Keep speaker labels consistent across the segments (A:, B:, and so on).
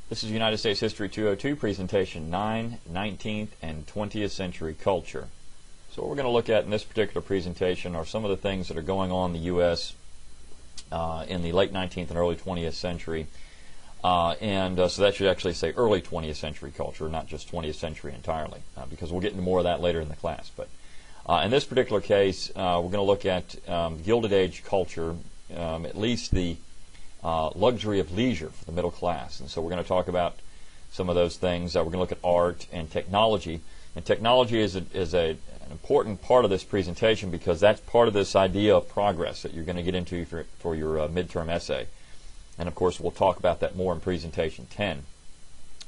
A: This is United States History 202, Presentation 9, 19th and 20th Century Culture. So what we're going to look at in this particular presentation are some of the things that are going on in the U.S. In the late 19th and early 20th century. So that should actually say early 20th century culture, not just 20th century entirely, because we'll get into more of that later in the class. But in this particular case, we're going to look at Gilded Age culture, at least the luxury of leisure for the middle class. And so we're going to talk about some of those things. We're going to look at art and technology. And technology is an important part of this presentation because that's part of this idea of progress that you're going to get into for your midterm essay. And of course, we'll talk about that more in Presentation 10.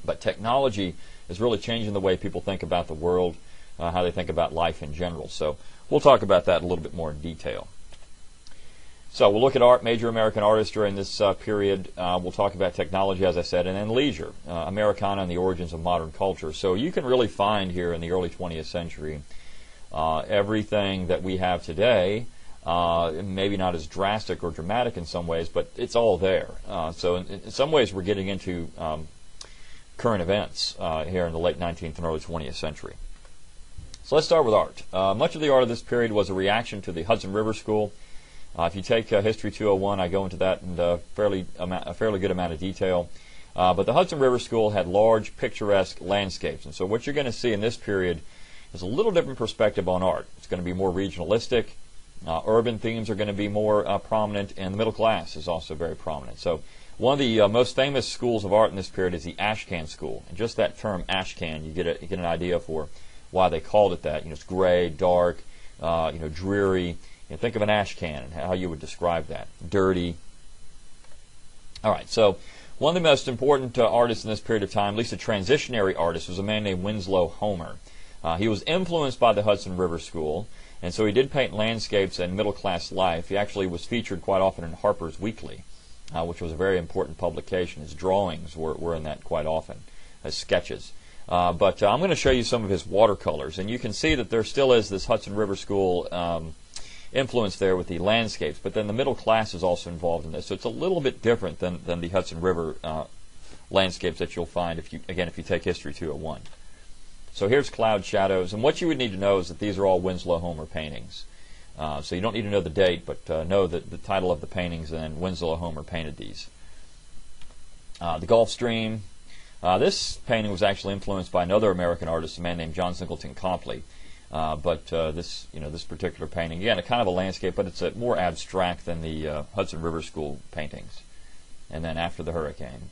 A: But technology is really changing the way people think about the world, how they think about life in general. So we'll talk about that a little bit more in detail. So we'll look at art, major American artists during this period. We'll talk about technology, as I said, and then leisure, Americana and the origins of modern culture. So you can really find here in the early 20th century everything that we have today, maybe not as drastic or dramatic in some ways, but it's all there. So in some ways we're getting into current events here in the late 19th and early 20th century. So let's start with art. Much of the art of this period was a reaction to the Hudson River School. If you take History 201, I go into that in a fairly good amount of detail. But the Hudson River School had large, picturesque landscapes. And so what you're going to see in this period is a little different perspective on art. It's going to be more regionalistic. Urban themes are going to be more prominent, and the middle class is also very prominent. So one of the most famous schools of art in this period is the Ashcan School. And just that term, Ashcan, you get an idea for why they called it that. It's gray, dark, dreary. Think of an ash can and how you would describe that. Dirty. All right, so one of the most important artists in this period of time, at least a transitionary artist, was a man named Winslow Homer. He was influenced by the Hudson River School, and so he did paint landscapes and middle-class life. He actually was featured quite often in Harper's Weekly, which was a very important publication. His drawings were in that quite often as sketches. But I'm going to show you some of his watercolors, and you can see that there still is this Hudson River School influence there with the landscapes, but then the middle class is also involved in this. So it's a little bit different than the Hudson River landscapes that you'll find if you take History 201. So here's Cloud Shadows, and what you would need to know is that these are all Winslow Homer paintings. So you don't need to know the date, but know that the title of the paintings, and Winslow Homer painted these. The Gulf Stream. This painting was actually influenced by another American artist, a man named Singleton Copley. This particular painting, again, a kind of a landscape, but it's more abstract than the Hudson River School paintings. And then After the Hurricane.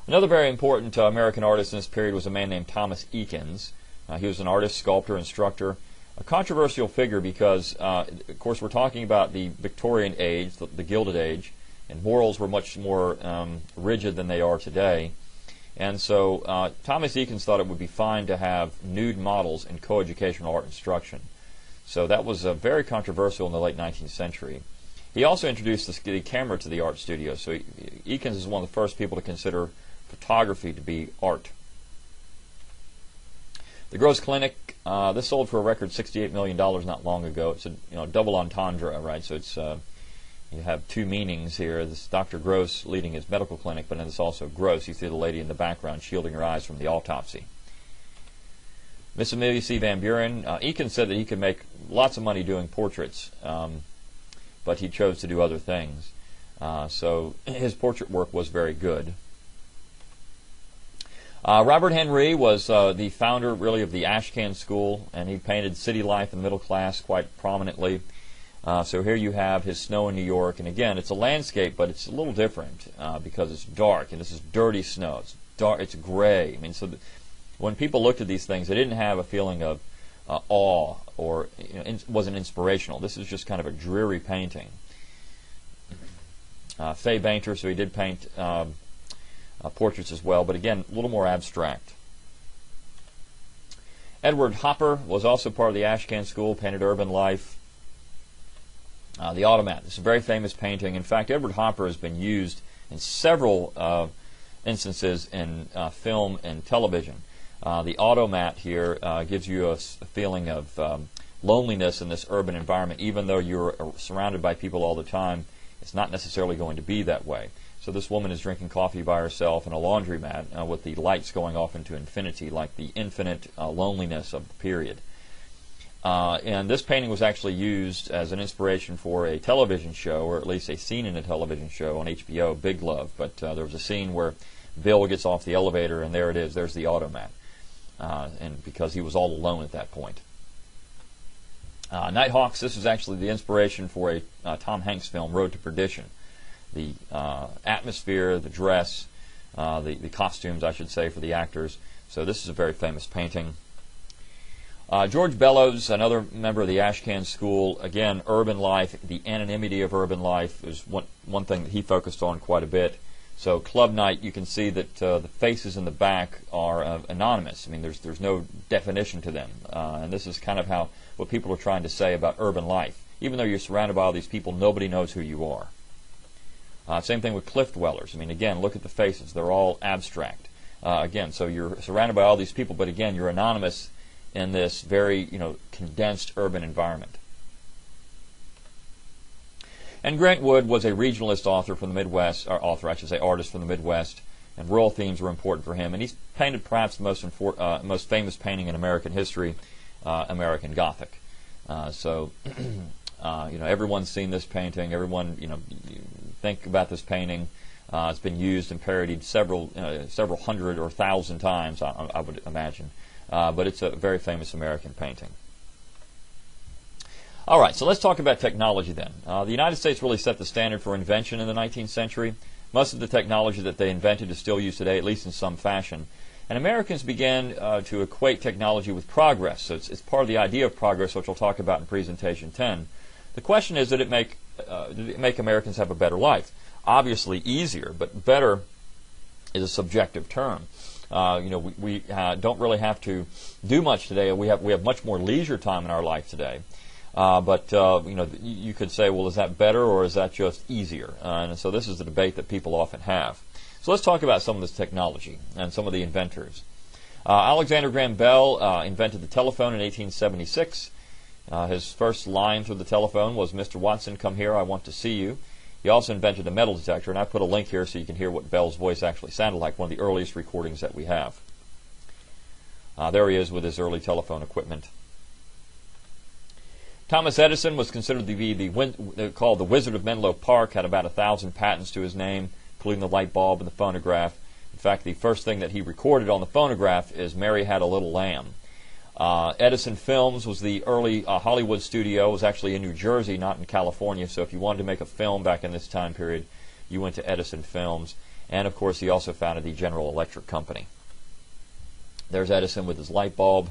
A: Another very important American artist in this period was a man named Thomas Eakins. He was an artist, sculptor, instructor, a controversial figure because, of course, we're talking about the Victorian age, the Gilded Age, and morals were much more rigid than they are today. And so Thomas Eakins thought it would be fine to have nude models in coeducational art instruction. So that was very controversial in the late 19th century. He also introduced the camera to the art studio. So Eakins is one of the first people to consider photography to be art. The Gross Clinic, this sold for a record $68 million not long ago. It's a double entendre, right? So it's you have two meanings here. This is Dr. Gross leading his medical clinic, but then it's also Gross. You see the lady in the background shielding her eyes from the autopsy. Miss Amelia C. Van Buren. Eakins said that he could make lots of money doing portraits, but he chose to do other things. So his portrait work was very good. Robert Henry was the founder, really, of the Ashcan School, and he painted city life and middle class quite prominently. So here you have his Snow in New York, and again, it's a landscape, but it's a little different because it's dark, and this is dirty snow. It's dark, it's gray. I mean, so when people looked at these things, they didn't have a feeling of awe or it wasn't inspirational. This is just kind of a dreary painting. Fay Bainter, so he did paint portraits as well, but again, a little more abstract. Edward Hopper was also part of the Ashcan School, painted urban life. The Automat. This is a very famous painting. In fact, Edward Hopper has been used in several instances in film and television. The Automat here gives you a feeling of loneliness in this urban environment, even though you're surrounded by people all the time. It's not necessarily going to be that way. So this woman is drinking coffee by herself in a laundromat with the lights going off into infinity, like the infinite loneliness of the period. And this painting was actually used as an inspiration for a television show, or at least a scene in a television show on HBO, Big Love. But there was a scene where Bill gets off the elevator, and there it is. There's the automat. And because he was all alone at that point. Nighthawks, this is actually the inspiration for a Tom Hanks film, Road to Perdition. The atmosphere, the dress, the costumes, I should say, for the actors. So this is a very famous painting. George Bellows, another member of the Ashcan School, again, urban life, the anonymity of urban life is one thing that he focused on quite a bit. So Club Night, you can see that the faces in the back are anonymous. I mean, there's no definition to them. And this is kind of what people are trying to say about urban life. Even though you're surrounded by all these people, nobody knows who you are. Same thing with cliff dwellers. I mean, again, look at the faces. They're all abstract. Again, so you're surrounded by all these people, but again, you're anonymous in this very, condensed urban environment. And Grant Wood was a regionalist author from the Midwest, or artist from the Midwest, and rural themes were important for him. And he's painted perhaps the most famous painting in American history, American Gothic. Everyone's seen this painting. Everyone, think about this painting. It's been used and parodied several hundred or thousand times, I would imagine. But it's a very famous American painting. All right, so let's talk about technology then. The United States really set the standard for invention in the 19th century. Most of the technology that they invented is still used today, at least in some fashion. And Americans began to equate technology with progress. So it's part of the idea of progress, which we'll talk about in Presentation 10. The question is, did it make Americans have a better life? Obviously easier, but better is a subjective term. We don't really have to do much today. We have much more leisure time in our life today. You could say, well, is that better or is that just easier? And so this is the debate that people often have. So let's talk about some of this technology and some of the inventors. Alexander Graham Bell invented the telephone in 1876. His first line through the telephone was, "Mr. Watson, come here, I want to see you." He also invented a metal detector, and I put a link here so you can hear what Bell's voice actually sounded like, one of the earliest recordings that we have. There he is with his early telephone equipment. Thomas Edison was considered to be called the Wizard of Menlo Park, had about 1,000 patents to his name, including the light bulb and the phonograph. In fact, the first thing that he recorded on the phonograph is "Mary Had a Little Lamb." Edison Films was the early Hollywood studio. It was actually in New Jersey, not in California. So if you wanted to make a film back in this time period, you went to Edison Films. And, of course, he also founded the General Electric Company. There's Edison with his light bulb.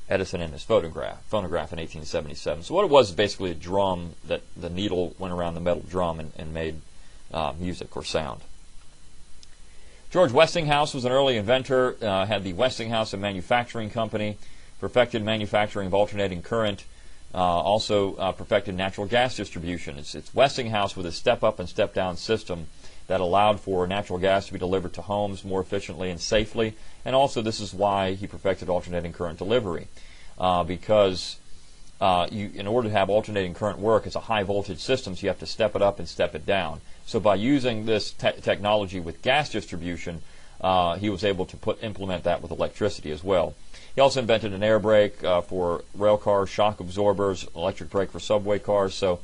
A: Edison and his phonograph in 1877. So what it was is basically a drum that the needle went around the metal drum and made music or sound. George Westinghouse was an early inventor, had the Westinghouse and Manufacturing Company, perfected manufacturing of alternating current, also perfected natural gas distribution. It's Westinghouse with a step-up and step-down system that allowed for natural gas to be delivered to homes more efficiently and safely. And also this is why he perfected alternating current delivery, because in order to have alternating current work, it's a high-voltage system, so you have to step it up and step it down. So by using this technology with gas distribution, he was able to implement that with electricity as well. He also invented an air brake for rail cars, shock absorbers, electric brake for subway cars. So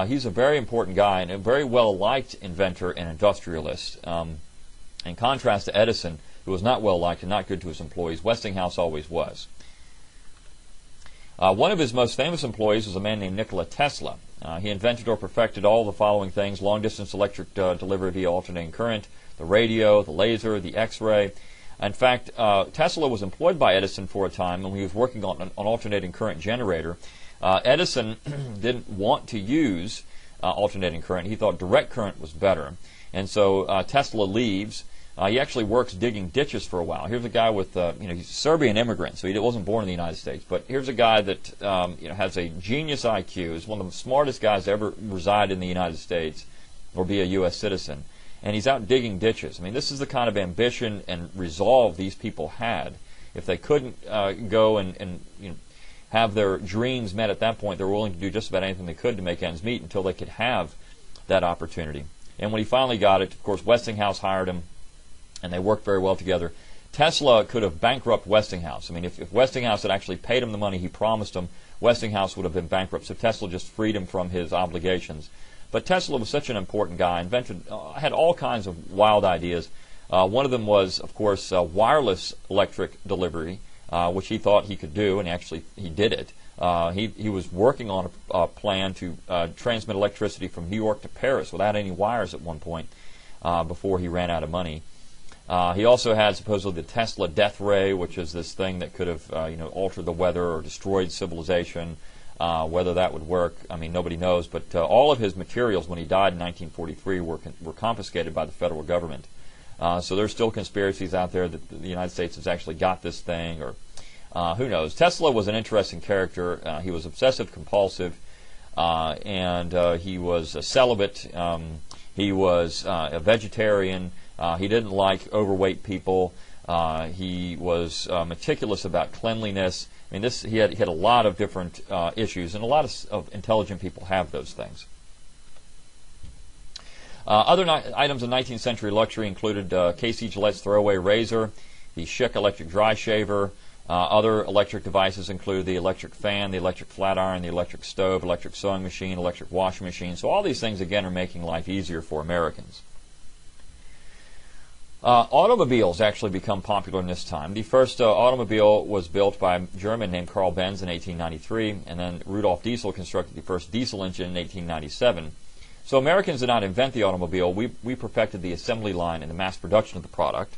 A: he's a very important guy and a very well-liked inventor and industrialist. In contrast to Edison, who was not well-liked and not good to his employees, Westinghouse always was. One of his most famous employees was a man named Nikola Tesla. He invented or perfected all the following things: long-distance electric delivery via alternating current, the radio, the laser, the X-ray. In fact, Tesla was employed by Edison for a time when he was working on an alternating current generator. Edison didn't want to use alternating current. He thought direct current was better. And so Tesla leaves. He actually works digging ditches for a while. Here's a guy with, he's a Serbian immigrant, so he wasn't born in the United States. But here's a guy that, has a genius IQ, is one of the smartest guys to ever reside in the United States or be a U.S. citizen. And he's out digging ditches. I mean, this is the kind of ambition and resolve these people had. If they couldn't go and have their dreams met at that point. They were willing to do just about anything they could to make ends meet until they could have that opportunity. And when he finally got it, of course, Westinghouse hired him, and they worked very well together. Tesla could have bankrupted Westinghouse. I mean, if Westinghouse had actually paid him the money he promised him, Westinghouse would have been bankrupt. So Tesla just freed him from his obligations. But Tesla was such an important guy, had all kinds of wild ideas. One of them was, of course, wireless electric delivery, which he thought he could do, and actually he did it. He was working on a plan to transmit electricity from New York to Paris without any wires at one point before he ran out of money. He also had supposedly the Tesla death ray, which is this thing that could have altered the weather or destroyed civilization. Whether that would work, I mean, nobody knows. But all of his materials when he died in 1943 were confiscated by the federal government. So there's still conspiracies out there that the United States has actually got this thing, or who knows. Tesla was an interesting character. He was obsessive compulsive, and he was a celibate. He was a vegetarian. He didn't like overweight people. He was meticulous about cleanliness. I mean, he had a lot of different issues, and a lot of intelligent people have those things. Other items of 19th century luxury included Casey Gillette's throwaway razor, the Schick electric dry shaver. Other electric devices include the electric fan, the electric flat iron, the electric stove, electric sewing machine, electric washing machine. So all these things, again, are making life easier for Americans. Automobiles actually become popular in this time. The first automobile was built by a German named Carl Benz in 1893, and then Rudolf Diesel constructed the first diesel engine in 1897. So Americans did not invent the automobile. We perfected the assembly line and the mass production of the product.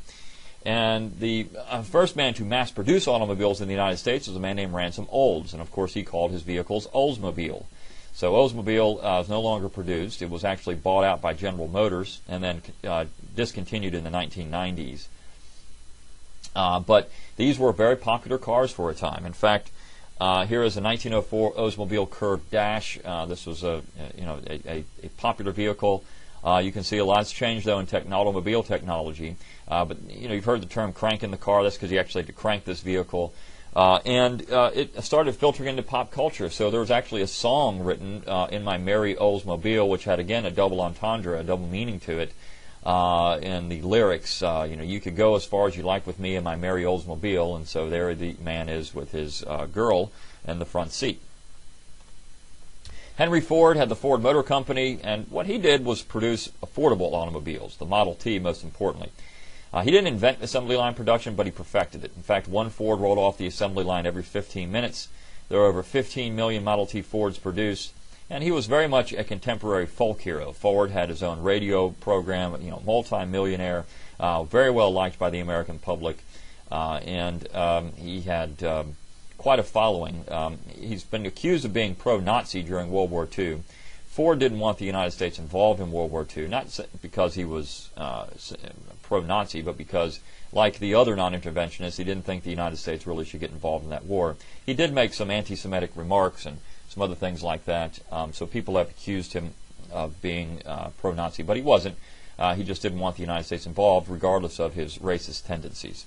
A: And the first man to mass produce automobiles in the United States was a man named Ransom Olds, and of course he called his vehicles Oldsmobile. So Oldsmobile is no longer produced. It was actually bought out by General Motors and then discontinued in the 1990s. But these were very popular cars for a time. In fact, here is a 1904 Oldsmobile Curved Dash. This was a popular vehicle. You can see a lot's changed though in automobile technology. But you've heard the term cranking the car. That's because you actually had to crank this vehicle. And it started filtering into pop culture. So there was actually a song written in my Merry Oldsmobile, which had, again, a double entendre, a double meaning to it. In the lyrics, you could go as far as you like with me in my Merry Oldsmobile. And so there the man is with his girl in the front seat. Henry Ford had the Ford Motor Company, and what he did was produce affordable automobiles, the Model T most importantly. He didn't invent assembly line production, but he perfected it. In fact, one Ford rolled off the assembly line every 15 minutes. There were over 15 million Model T Fords produced, and he was very much a contemporary folk hero. Ford had his own radio program, multi-millionaire, very well liked by the American public, and he had quite a following. He's been accused of being pro-Nazi during World War II. Ford didn't want the United States involved in World War II, not because he was pro-Nazi, but because, like the other non-interventionists, he didn't think the United States really should get involved in that war. He did make some anti-Semitic remarks and some other things like that, so people have accused him of being pro-Nazi, but he wasn't. He just didn't want the United States involved, regardless of his racist tendencies.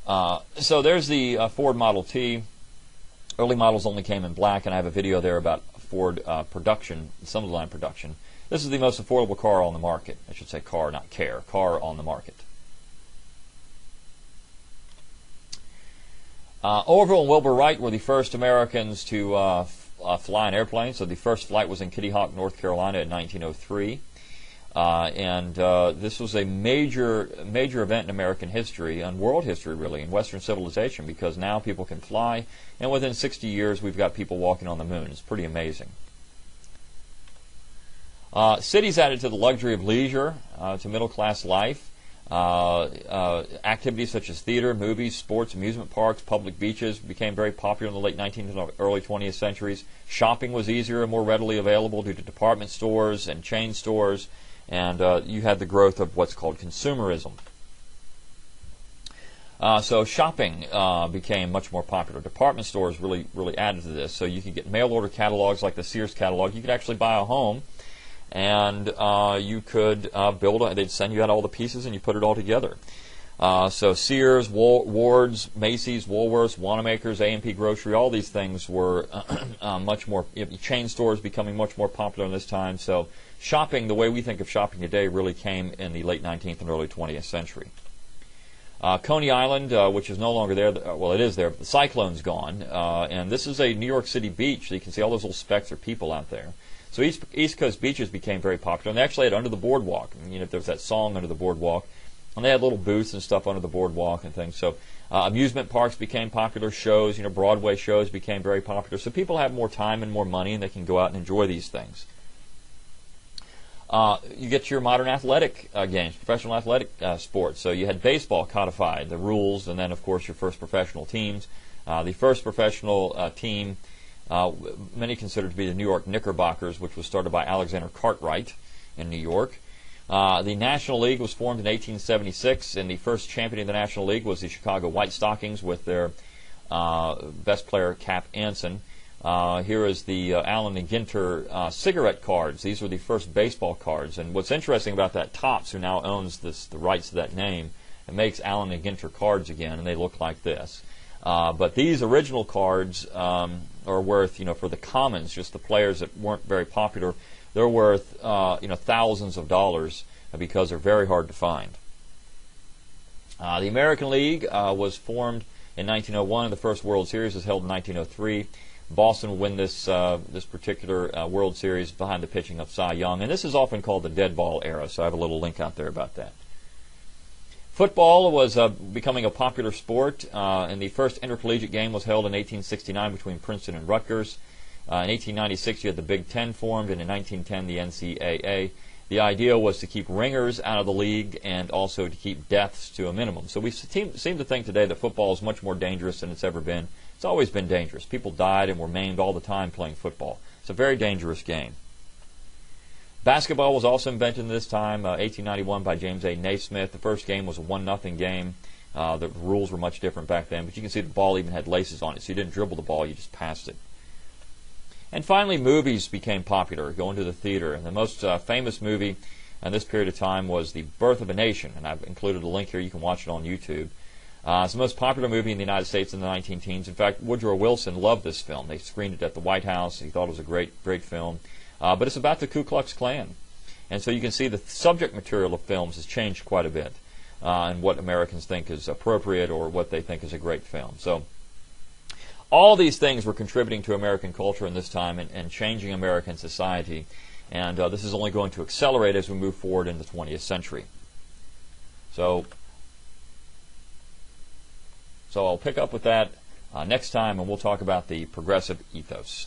A: So there's the Ford Model T. Early models only came in black, and I have a video there about Ford production, assembly line production. This is the most affordable car on the market. I should say car, not care. Car on the market. Orville and Wilbur Wright were the first Americans to fly an airplane. So the first flight was in Kitty Hawk, North Carolina in 1903. And this was a major event in American history and world history, really, in Western civilization, because now people can fly, and within 60 years we've got people walking on the moon. It's pretty amazing. Cities added to the luxury of leisure, to middle-class life. Activities such as theater, movies, sports, amusement parks, public beaches became very popular in the late 19th and early 20th centuries. Shopping was easier and more readily available due to department stores and chain stores, and you had the growth of what's called consumerism. So shopping became much more popular. Department stores really added to this. So you could get mail-order catalogs like the Sears catalog. You could actually buy a home, and you could build they'd send you out all the pieces and you put it all together. So Sears, Ward's, Macy's, Woolworths, Wanamaker's, A&P Grocery, all these things were much more, chain stores becoming much more popular in this time. So shopping, the way we think of shopping today, really came in the late 19th and early 20th century. Coney Island, which is no longer there, well, it is there, but the cyclone's gone. And this is a New York City beach, so you can see all those little specks of people out there. So East Coast beaches became very popular, and they actually had Under the Boardwalk. There was that song, Under the Boardwalk. And they had little booths and stuff under the boardwalk and things. So amusement parks became popular. Shows, Broadway shows became very popular. So people have more time and more money, and they can go out and enjoy these things. You get your modern athletic games, professional athletic sports. So you had baseball codified, the rules, and then, of course, your first professional teams. The first professional team, many consider to be the New York Knickerbockers, which was started by Alexander Cartwright in New York. The National League was formed in 1876, and the first champion of the National League was the Chicago White Stockings with their best player, Cap Anson. Here is the Allen and Ginter cigarette cards. These were the first baseball cards. And what's interesting about that, Topps, who now owns the rights to that name, it makes Allen and Ginter cards again, and they look like this. But these original cards are worth, for the commons, just the players that weren't very popular, they're worth thousands of dollars because they're very hard to find. The American League was formed in 1901, and the first World Series was held in 1903. Boston will win this particular World Series behind the pitching of Cy Young, and this is often called the dead ball era, so I have a little link out there about that. Football was becoming a popular sport, and the first intercollegiate game was held in 1869 between Princeton and Rutgers. In 1896, you had the Big Ten formed, and in 1910, the NCAA. The idea was to keep ringers out of the league and also to keep deaths to a minimum. So we seem to think today that football is much more dangerous than it's ever been. It's always been dangerous. People died and were maimed all the time playing football. It's a very dangerous game. Basketball was also invented in this time, 1891 by James A. Naismith. The first game was a 1-0 game. The rules were much different back then, but you can see the ball even had laces on it, so you didn't dribble the ball, you just passed it. And finally, movies became popular, going to the theater. And the most famous movie in this period of time was The Birth of a Nation, and I've included a link here. You can watch it on YouTube. It's the most popular movie in the United States in the 19-teens. In fact, Woodrow Wilson loved this film. They screened it at the White House. He thought it was a great film. But it's about the Ku Klux Klan. And so you can see the subject material of films has changed quite a bit, and what Americans think is appropriate or what they think is a great film. So all these things were contributing to American culture in this time and changing American society. And this is only going to accelerate as we move forward in the 20th century. So I'll pick up with that next time, and we'll talk about the progressive ethos.